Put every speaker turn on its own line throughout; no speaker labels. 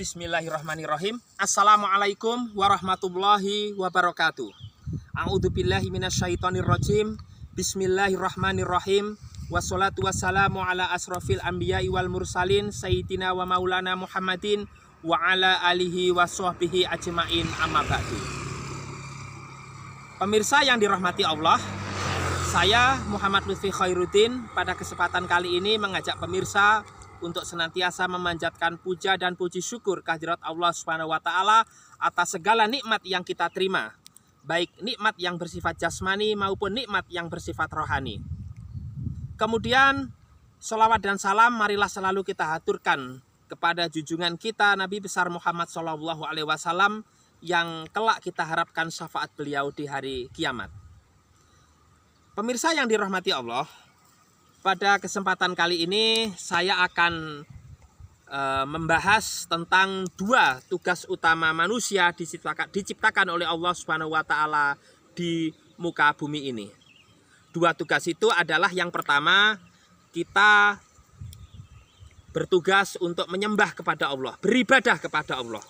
Bismillahirrahmanirrahim. Assalamualaikum warahmatullahi wabarakatuh. A'udzubillahi minasyaitonirrajim. Bismillahirrahmanirrahim. Wassalatu wassalamu ala asrofil anbiya'i wal mursalin sayyidina wa maulana Muhammadin wa ala alihi wa sahbihi ajma'in, amma ba'du. Pemirsa yang dirahmati Allah, saya Muhammad Lutfi Khairuddin pada kesempatan kali ini mengajak pemirsa untuk senantiasa memanjatkan puja dan puji syukur kehadirat Allah Subhanahu wa taala atas segala nikmat yang kita terima, baik nikmat yang bersifat jasmani maupun nikmat yang bersifat rohani. Kemudian sholawat dan salam marilah selalu kita haturkan kepada junjungan kita Nabi besar Muhammad SAW yang kelak kita harapkan syafaat beliau di hari kiamat. Pemirsa yang dirahmati Allah, pada kesempatan kali ini saya akan membahas tentang dua tugas utama manusia diciptakan oleh Allah Subhanahu wa taala di muka bumi ini. Dua tugas itu adalah yang pertama, kita bertugas untuk menyembah kepada Allah, beribadah kepada Allah.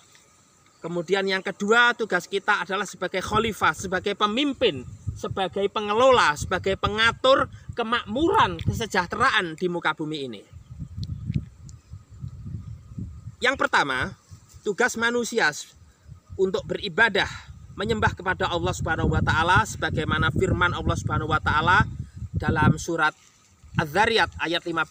Kemudian yang kedua, tugas kita adalah sebagai khalifah, sebagai pemimpin, sebagai pengelola, sebagai pengatur kemakmuran, kesejahteraan di muka bumi ini. Yang pertama, tugas manusia untuk beribadah, menyembah kepada Allah Subhanahu wa taala sebagaimana firman Allah Subhanahu wa taala dalam surat Az-Zariyat ayat 56,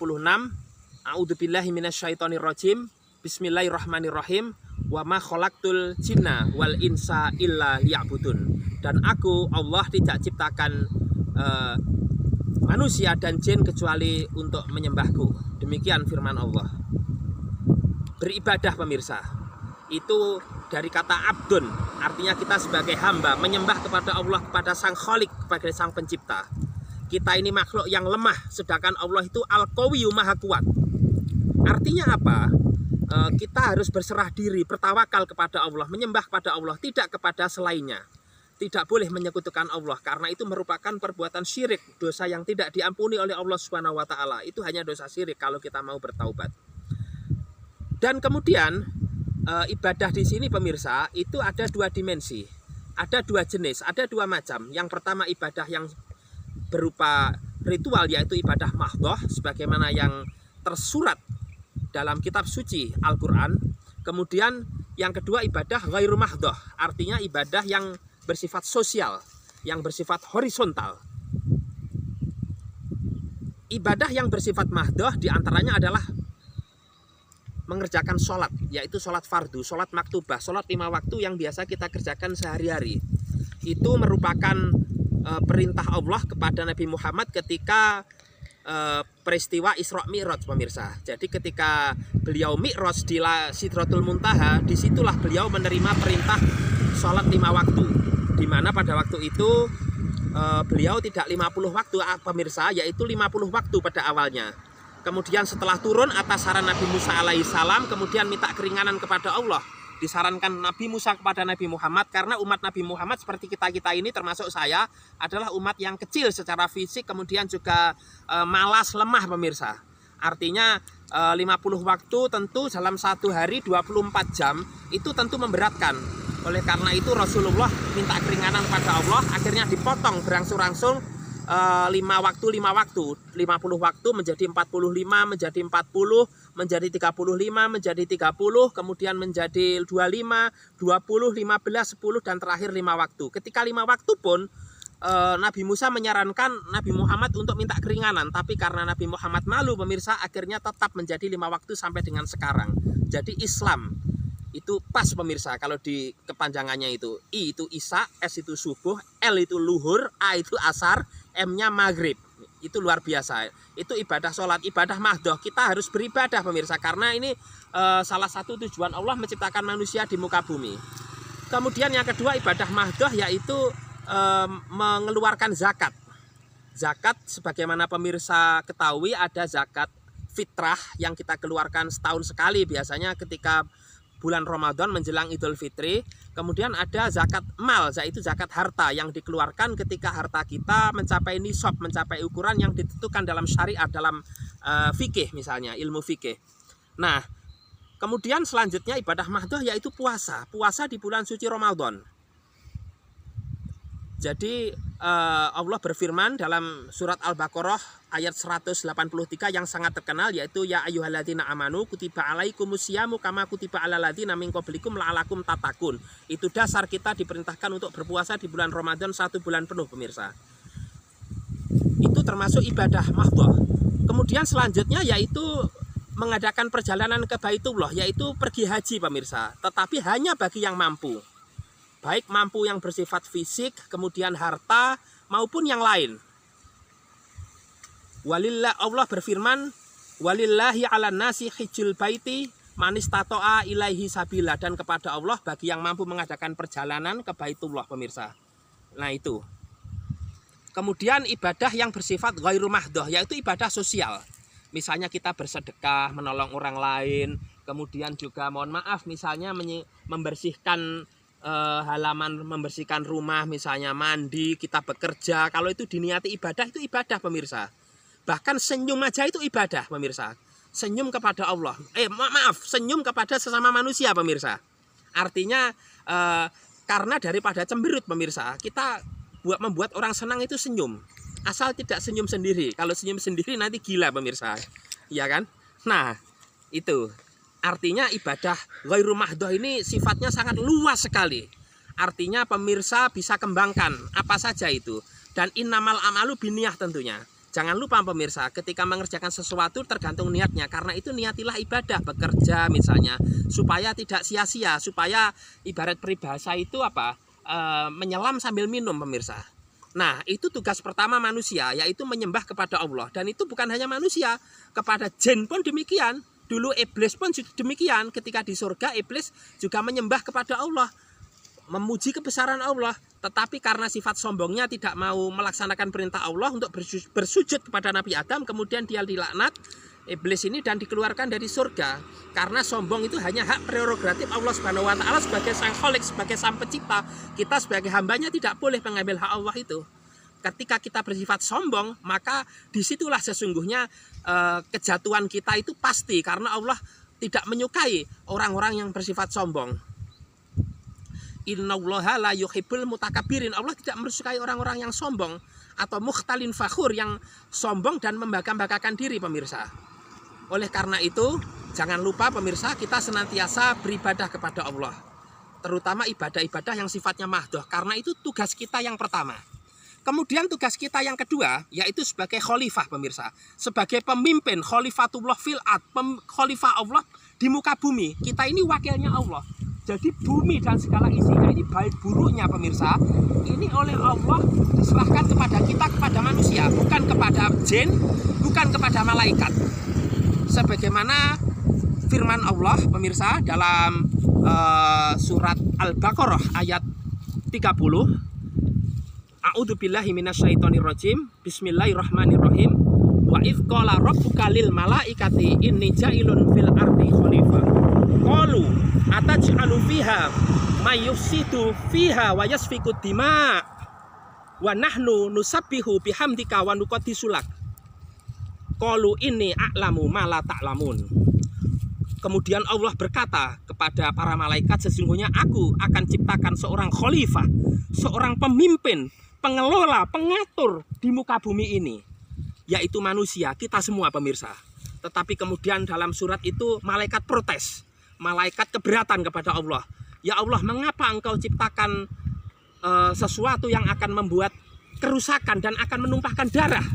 A'udzubillahi minasyaitonirrajim. Bismillahirrahmanirrahim. Wa ma khalaqtul jinna wal insa illa liya'budun. Dan aku Allah tidak ciptakan manusia dan jin kecuali untuk menyembahku. Demikian firman Allah. Beribadah pemirsa, itu dari kata abdun, artinya kita sebagai hamba menyembah kepada Allah, kepada sang khalik, kepada sang pencipta. Kita ini makhluk yang lemah, sedangkan Allah itu al-qawiyyu, maha kuat. Artinya apa? Kita harus berserah diri, bertawakal kepada Allah, menyembah kepada Allah, tidak kepada selainnya. Tidak boleh menyekutukan Allah, karena itu merupakan perbuatan syirik, dosa yang tidak diampuni oleh Allah Subhanahu wa taala. Itu hanya dosa syirik kalau kita mau bertaubat. Dan kemudian ibadah di sini pemirsa, itu ada dua dimensi, ada dua jenis, ada dua macam. Yang pertama ibadah yang berupa ritual, yaitu ibadah mahdhah sebagaimana yang tersurat dalam kitab suci Al-Quran. Kemudian yang kedua ibadah ghairu mahdhah, artinya ibadah yang bersifat sosial, yang bersifat horizontal. Ibadah yang bersifat mahdhah diantaranya adalah mengerjakan sholat, yaitu sholat fardu, sholat maktubah, sholat 5 waktu yang biasa kita kerjakan sehari-hari. Itu merupakan perintah Allah kepada Nabi Muhammad ketika peristiwa Isra Mi'raj pemirsa. Jadi ketika beliau Mi'raj di Sidratul Muntaha, disitulah beliau menerima perintah sholat 5 waktu, di mana pada waktu itu beliau tidak 50 waktu pemirsa, yaitu 50 waktu pada awalnya. Kemudian setelah turun atas saran Nabi Musa alaihissalam, kemudian minta keringanan kepada Allah. Disarankan Nabi Musa kepada Nabi Muhammad, karena umat Nabi Muhammad seperti kita-kita ini, termasuk saya, adalah umat yang kecil secara fisik, kemudian juga malas, lemah pemirsa. Artinya 50 waktu tentu dalam satu hari 24 jam itu tentu memberatkan. Oleh karena itu Rasulullah minta keringanan kepada Allah, akhirnya dipotong berangsur-angsung 5 waktu, 50 waktu menjadi 45, menjadi 40, menjadi 35, menjadi 30, kemudian menjadi 25, 20, 15, 10, dan terakhir 5 waktu. Ketika 5 waktu pun Nabi Musa menyarankan Nabi Muhammad untuk minta keringanan, tapi karena Nabi Muhammad malu pemirsa, akhirnya tetap menjadi 5 waktu sampai dengan sekarang. Jadi Islam itu pas pemirsa, kalau di kepanjangannya itu I itu Isya, S itu subuh, L itu luhur, A itu asar, M-nya maghrib. Itu luar biasa. Itu ibadah sholat, ibadah mahdhah. Kita harus beribadah pemirsa, karena ini salah satu tujuan Allah menciptakan manusia di muka bumi. Kemudian yang kedua ibadah mahdhah, yaitu mengeluarkan zakat. Zakat sebagaimana pemirsa ketahui, ada zakat fitrah yang kita keluarkan setahun sekali, biasanya ketika bulan Ramadan menjelang Idul Fitri. Kemudian ada zakat mal, yaitu zakat harta yang dikeluarkan ketika harta kita mencapai nisab, mencapai ukuran yang ditentukan dalam syariat, dalam fikih misalnya, ilmu fikih. Nah, Kemudian selanjutnya ibadah mahdoh yaitu puasa. Puasa di bulan suci Ramadan. Jadi Allah berfirman dalam surat Al-Baqarah ayat 183 yang sangat terkenal, yaitu ya ayyuhalladzina amanu kutiba alaikumusyamu kama kutiba alal ladzina min qablikum la'alakum tattaqun. Itu dasar kita diperintahkan untuk berpuasa di bulan Ramadan 1 bulan penuh, pemirsa. Itu termasuk ibadah mahdoh. Kemudian selanjutnya yaitu mengadakan perjalanan ke Baitullah, yaitu pergi haji, pemirsa. Tetapi hanya bagi yang mampu. Baik mampu yang bersifat fisik, kemudian harta, maupun yang lain. Walillah, Allah berfirman, walillahi ala nasi hijjul baiti manistato'a ilaihi sabila. Dan kepada Allah bagi yang mampu mengadakan perjalanan ke Baitullah, pemirsa. Nah itu. Kemudian ibadah yang bersifat ghairu mahdoh, yaitu ibadah sosial. Misalnya kita bersedekah, menolong orang lain. Kemudian juga mohon maaf misalnya membersihkan halaman, membersihkan rumah, misalnya mandi, kita bekerja. Kalau itu diniati ibadah, itu ibadah, pemirsa. Bahkan senyum aja itu ibadah, pemirsa. Senyum kepada Allah. Senyum kepada sesama manusia, pemirsa. Artinya karena daripada cemberut, pemirsa, kita membuat orang senang itu senyum. Asal tidak senyum sendiri. Kalau senyum sendiri nanti gila, pemirsa. Iya kan? Nah, itu. Artinya ibadah ghairu mahdoh ini sifatnya sangat luas sekali. Artinya pemirsa bisa kembangkan apa saja itu. Dan innamal amalu binniyah tentunya. Jangan lupa pemirsa, ketika mengerjakan sesuatu tergantung niatnya. Karena itu niatilah ibadah, bekerja misalnya. Supaya tidak sia-sia. Supaya ibarat peribahasa itu apa? Menyelam sambil minum, pemirsa. Nah, itu tugas pertama manusia, yaitu menyembah kepada Allah. Dan itu bukan hanya manusia, kepada jin pun demikian. Dulu iblis pun demikian, ketika di surga iblis juga menyembah kepada Allah, memuji kebesaran Allah. Tetapi karena sifat sombongnya tidak mau melaksanakan perintah Allah untuk bersujud kepada Nabi Adam, kemudian dia dilaknat iblis ini dan dikeluarkan dari surga. Karena sombong itu hanya hak prerogatif Allah Subhanahu wa taala sebagai sang Khalik, sebagai sang pencipta. Kita sebagai hambanya tidak boleh mengambil hak Allah itu. Ketika kita bersifat sombong, maka disitulah sesungguhnya kejatuhan kita itu pasti. Karena Allah tidak menyukai orang-orang yang bersifat sombong. Innallaha la yuhibbul mutakabbirin. Allah tidak menyukai orang-orang yang sombong atau mukhtalin fakhur, yang sombong dan membangga-banggakan diri, pemirsa. Oleh karena itu, jangan lupa pemirsa, kita senantiasa beribadah kepada Allah. Terutama ibadah-ibadah yang sifatnya mahdoh. Karena itu tugas kita yang pertama. Kemudian tugas kita yang kedua, yaitu sebagai khalifah, pemirsa. Sebagai pemimpin, khalifatullah fil ard, khalifah Allah di muka bumi. Kita ini wakilnya Allah. Jadi bumi dan segala isinya ini baik buruknya, pemirsa, ini oleh Allah diserahkan kepada kita, kepada manusia. Bukan kepada jin, bukan kepada malaikat. Sebagaimana firman Allah, pemirsa, dalam surat Al-Baqarah ayat 30. A'udzubillahi minasyaitonirrajim. Bismillahirrahmanirrahim. Wa idz qala rabbuka lil malaikati inni ja'ilun fil ardi khalifah. Qalu ataj'alu fiha may yufsidu fiha wa yasfiku dima wa nahnu nusabbihu bihamdika wa nuqaddisu lak. Qalu inni a'lamu ma la ta'lamun. Kemudian Allah berkata kepada para malaikat, sesungguhnya aku akan ciptakan seorang khalifah, seorang pemimpin, pengelola, pengatur di muka bumi ini, yaitu manusia, kita semua, pemirsa. Tetapi kemudian dalam surat itu malaikat protes, malaikat keberatan kepada Allah. Ya Allah, mengapa engkau ciptakan sesuatu yang akan membuat kerusakan dan akan menumpahkan darah?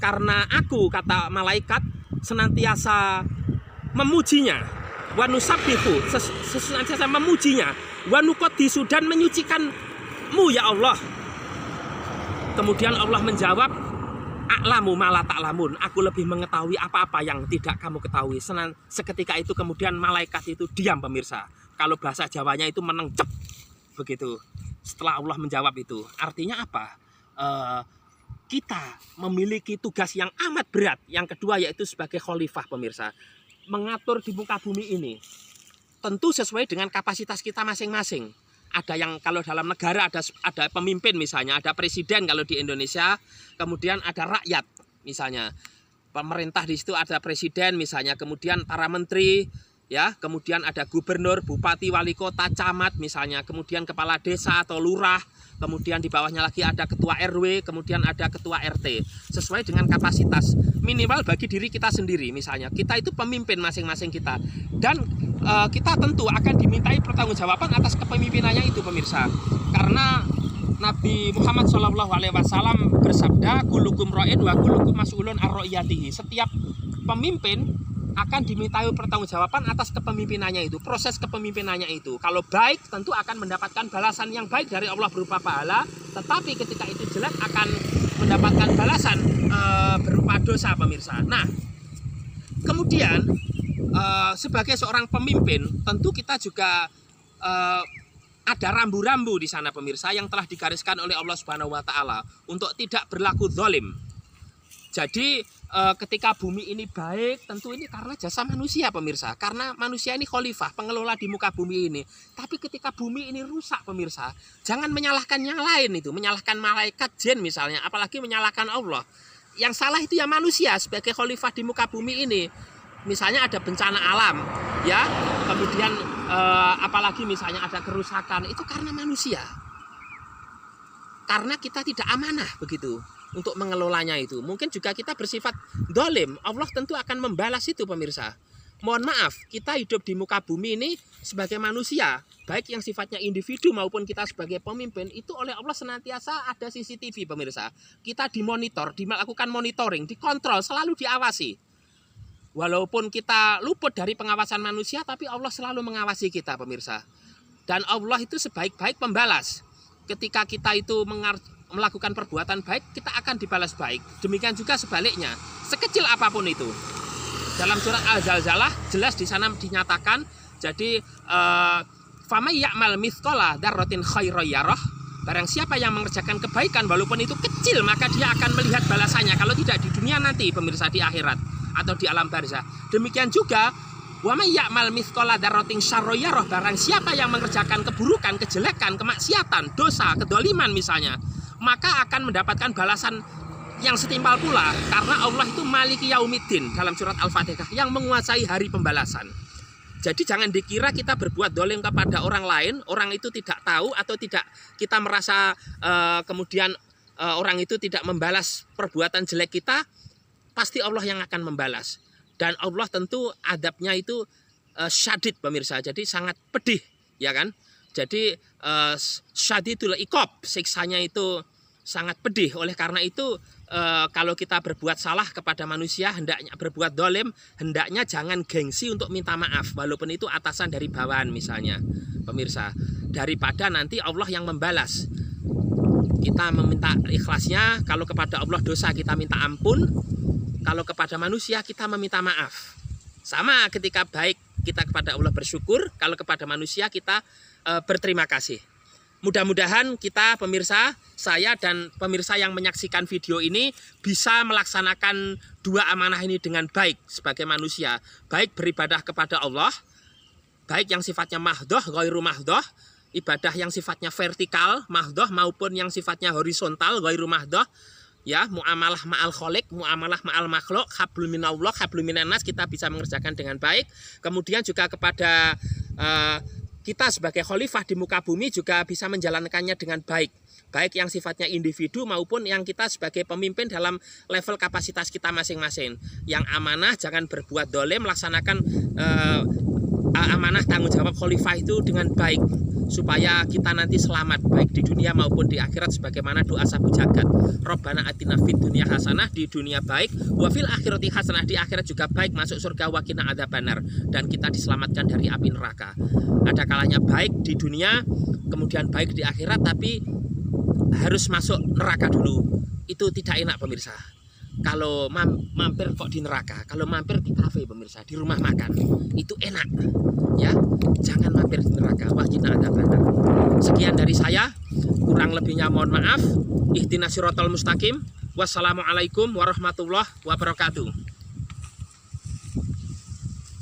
Karena aku, kata malaikat, senantiasa memujinya, wa nusabbihu, senantiasa memujinya, wa nuqaddisu, dan menyucikanmu ya Allah. Kemudian Allah menjawab, a'lamu ma la ta'lamun, aku lebih mengetahui apa-apa yang tidak kamu ketahui. Seketika itu kemudian malaikat itu diam, pemirsa. Kalau bahasa Jawanya itu menengcep begitu. Setelah Allah menjawab itu, artinya apa? Kita memiliki tugas yang amat berat. Yang kedua yaitu sebagai khalifah, pemirsa, mengatur di muka bumi ini. Tentu sesuai dengan kapasitas kita masing-masing. Ada yang kalau dalam negara ada pemimpin misalnya, ada presiden kalau di Indonesia, kemudian ada rakyat misalnya. Pemerintah di situ ada presiden misalnya, kemudian para menteri, ya, kemudian ada gubernur, bupati, wali kota, camat misalnya, kemudian kepala desa atau lurah, kemudian di bawahnya lagi ada ketua RW, kemudian ada ketua RT, sesuai dengan kapasitas minimal bagi diri kita sendiri. Misalnya kita itu pemimpin masing-masing kita, dan kita tentu akan dimintai pertanggungjawaban atas kepemimpinannya itu, pemirsa. Karena Nabi Muhammad SAW bersabda, kulukum ra'in wa kulukum mas'ulun ar-ra'iyatihi. Setiap pemimpin akan dimintai pertanggungjawaban atas kepemimpinannya itu, proses kepemimpinannya itu. Kalau baik tentu akan mendapatkan balasan yang baik dari Allah berupa pahala, tetapi ketika itu jelek akan mendapatkan balasan berupa dosa, pemirsa. Nah, kemudian sebagai seorang pemimpin tentu kita juga ada rambu-rambu di sana, pemirsa, yang telah digariskan oleh Allah Subhanahu wa taala untuk tidak berlaku zalim. Jadi ketika bumi ini baik, tentu ini karena jasa manusia, pemirsa. Karena manusia ini khalifah, pengelola di muka bumi ini. Tapi ketika bumi ini rusak, pemirsa, jangan menyalahkan yang lain itu, menyalahkan malaikat, jin misalnya, apalagi menyalahkan Allah. Yang salah itu ya manusia sebagai khalifah di muka bumi ini. Misalnya ada bencana alam, ya, kemudian apalagi misalnya ada kerusakan, itu karena manusia. Karena kita tidak amanah begitu untuk mengelolanya itu. Mungkin juga kita bersifat dolim, Allah tentu akan membalas itu, pemirsa. Mohon maaf, kita hidup di muka bumi ini sebagai manusia, baik yang sifatnya individu maupun kita sebagai pemimpin, itu oleh Allah senantiasa ada CCTV, pemirsa. Kita dimonitor, dilakukan monitoring, dikontrol, selalu diawasi. Walaupun kita luput dari pengawasan manusia, tapi Allah selalu mengawasi kita, pemirsa. Dan Allah itu sebaik-baik pembalas. Ketika kita itu melakukan perbuatan baik, kita akan dibalas baik. Demikian juga sebaliknya, sekecil apapun itu. Dalam surat Al-Zalzalah jelas di sana dinyatakan, jadi famay ya'mal mithqala dzarratin khairan yarah. Barang siapa yang mengerjakan kebaikan walaupun itu kecil, maka dia akan melihat balasannya. Kalau tidak di dunia nanti, pemirsa, di akhirat atau di alam barzah. Demikian juga wa may ya'mal mithqala dzarratin syarran yarah. Barang siapa yang mengerjakan keburukan, kejelekan, kemaksiatan, dosa, kedoliman misalnya, maka akan mendapatkan balasan yang setimpal pula, karena Allah itu Maliki Yaumiddin dalam surat Al-Fatihah, yang menguasai hari pembalasan. Jadi jangan dikira kita berbuat dolim kepada orang lain, orang itu tidak tahu atau tidak kita merasa kemudian orang itu tidak membalas perbuatan jelek kita, pasti Allah yang akan membalas. Dan Allah tentu adabnya itu syadid, pemirsa, jadi sangat pedih, ya kan? Jadi syadidul iqab, siksanya itu sangat pedih. Oleh karena itu kalau kita berbuat salah kepada manusia, hendaknya berbuat dolim, hendaknya jangan gengsi untuk minta maaf, walaupun itu atasan dari bawahan misalnya, pemirsa, daripada nanti Allah yang membalas. Kita meminta ikhlasnya, kalau kepada Allah dosa kita minta ampun, kalau kepada manusia kita meminta maaf. Sama ketika baik kita kepada Allah bersyukur, kalau kepada manusia kita berterima kasih. Mudah-mudahan kita, pemirsa, saya dan pemirsa yang menyaksikan video ini bisa melaksanakan dua amanah ini dengan baik sebagai manusia. Baik beribadah kepada Allah, baik yang sifatnya mahdoh, ghairu mahdoh, ibadah yang sifatnya vertikal, mahdoh, maupun yang sifatnya horizontal, ghairu mahdoh. Ya, muamalah ma'al kholik, muamalah ma'al makhluk, hablum minallah, hablum minannas, kita bisa mengerjakan dengan baik. Kemudian juga kepada kita sebagai khalifah di muka bumi juga bisa menjalankannya dengan baik. Baik yang sifatnya individu maupun yang kita sebagai pemimpin dalam level kapasitas kita masing-masing. Yang amanah jangan berbuat dolim, melaksanakan amanah tanggung jawab khalifah itu dengan baik, supaya kita nanti selamat baik di dunia maupun di akhirat, sebagaimana doa sabu jagat, Rabbana atina fid dunya hasanah, di dunia baik, wa fil akhirati hasanah, di akhirat juga baik, masuk surga, wa qina adzabannar, dan kita diselamatkan dari api neraka. Ada kalanya baik di dunia kemudian baik di akhirat, tapi harus masuk neraka dulu. Itu tidak enak, pemirsa. Kalau mampir kok di neraka, kalau mampir di kafe, pemirsa, di rumah makan, itu enak, ya. Jangan mampir di neraka. Wah, kita ada benar. Sekian dari saya, kurang lebihnya mohon maaf. Ihdinas siratal mustaqim. Wassalamualaikum warahmatullahi wabarakatuh.